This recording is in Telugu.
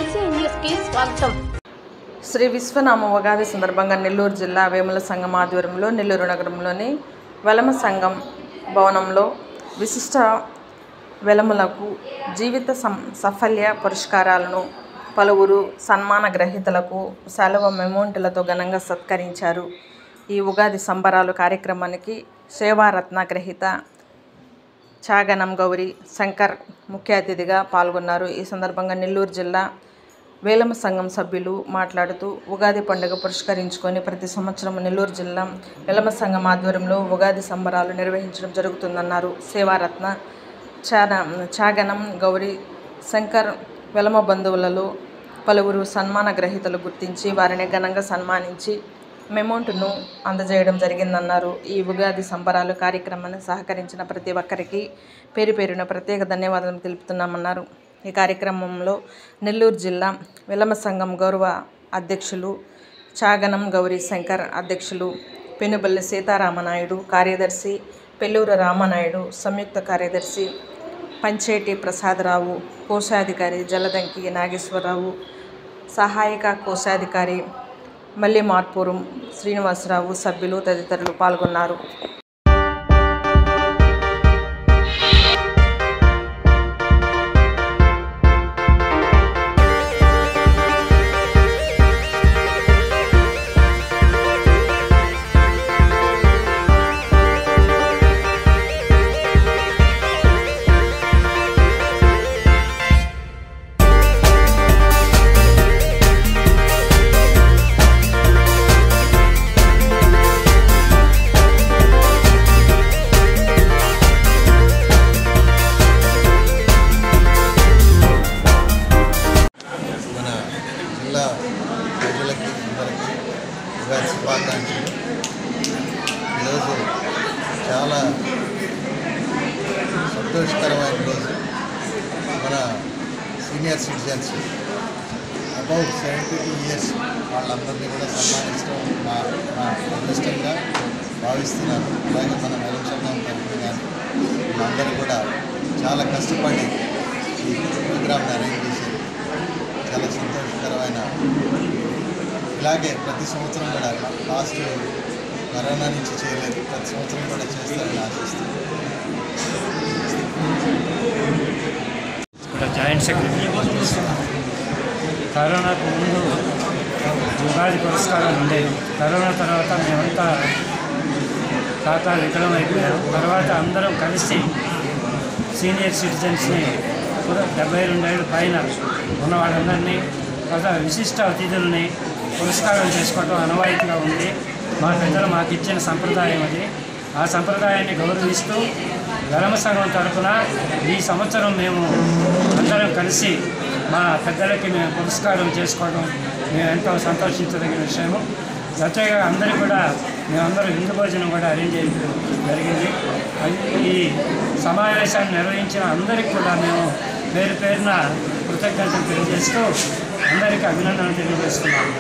బీసీ న్యూస్కి స్వాగతం. శ్రీ విశ్వనామ ఉగాది సందర్భంగా నెల్లూరు జిల్లా వేముల సంఘం ఆధ్వర్యంలో నెల్లూరు నగరంలోని వెలమ సంఘం భవనంలో విశిష్ట వెలములకు జీవిత సఫల్య పురస్కారాలను పలువురు సన్మాన గ్రహీతలకు సెలవు మెమోంటులతో ఘనంగా సత్కరించారు. ఈ ఉగాది సంబరాలు కార్యక్రమానికి సేవారత్న గ్రహీత చాగనం గౌరీ శంకర్ ముఖ్య అతిథిగా పాల్గొన్నారు. ఈ సందర్భంగా నెల్లూరు జిల్లా వేలమ సంఘం సభ్యులు మాట్లాడుతూ ఉగాది పండుగ పురస్కరించుకొని ప్రతి సంవత్సరం నెల్లూరు జిల్లా వేలమ సంఘం ఆధ్వర్యంలో ఉగాది సంబరాలు నిర్వహించడం జరుగుతుందన్నారు. సేవారత్న చాగనం గౌరీ శంకర్ వెలమ బంధువులలో పలువురు సన్మాన గ్రహీతలు గుర్తించి వారిని ఘనంగా సన్మానించి మెమోంటును అందజేయడం జరిగిందన్నారు. ఈ ఉగాది సంబరాలు కార్యక్రమాన్ని సహకరించిన ప్రతి ఒక్కరికి పేరు పేరున ప్రత్యేక ధన్యవాదాలు తెలుపుతున్నామన్నారు. ఈ కార్యక్రమంలో నెల్లూరు జిల్లా వెలమ సంఘం గౌరవ అధ్యక్షులు చాగనం గౌరీ శంకర్, అధ్యక్షులు పెనుబల్లి సీతారామనాయుడు, కార్యదర్శి పెల్లూరు రామనాయుడు, సంయుక్త కార్యదర్శి పంచేటి ప్రసాదరావు, కోశాధికారి జలదంకి నాగేశ్వరరావు, సహాయక కోశాధికారి మల్లిమార్పురం శ్రీనివాసరావు, సభ్యులు తదితరులు పాల్గొన్నారు. ప్రజలకి అందరికీ ఉగాది శుభాకాంక్షలు. ఈరోజు చాలా సంతోషకరమైన రోజు. మన సీనియర్ సిటిజన్స్ అబౌట్ 72 ఇయర్స్ వాళ్ళందరినీ కూడా సన్మానించడం నా అదృష్టంగా భావిస్తున్నాను. అలాగే మన వెలమ సంఘం తరఫున కానీ వీళ్ళందరూ కూడా చాలా కష్టపడి ఈ ప్రోగ్రామ్ని అరేంజ్ చేశారు. చాలా సంతోషకరమైన. ఇలాగే ప్రతి సంవత్సరం కూడా లాస్ట్ కరోనా నుంచి చేయలేదు, ప్రతి సంవత్సరం కూడా చేస్తారని ఆశిస్తున్నాను. జాయింట్ సెక్రటరీ కరోనాకు ముందు ఉగాది పురస్కారాలు ఉండేవి. కరోనా తర్వాత మేమంతా ఖాతా వికలం అయిపోయాం. తర్వాత అందరం కలిసి సీనియర్ సిటిజన్స్ని 72 ఏళ్ళ పైన ఉన్న వాళ్ళందరినీ విశిష్ట అతిథుల్ని పురస్కారం చేసుకోవడం అనవాయితీగా ఉంది. మా పెద్దలు మాకు ఇచ్చిన సంప్రదాయం అది. ఆ సంప్రదాయాన్ని గౌరవిస్తూ వెలమ సంఘం తరఫున ఈ సంవత్సరం మేము అందరం కలిసి మా పెద్దలకి మేము పురస్కారం చేసుకోవడం మేము ఎంతో సంతోషించదగిన విషయము. ప్రత్యేకంగా అందరికీ కూడా మేమందరం విందు భోజనం కూడా అరేంజ్ చేయడం జరిగింది. ఈ సమావేశాన్ని నిర్వహించిన అందరికీ కూడా మేము పేరు పేరున కృతజ్ఞతలు తెలియజేస్తూ అందరికీ అభినందనలు తెలియజేస్తున్నాము.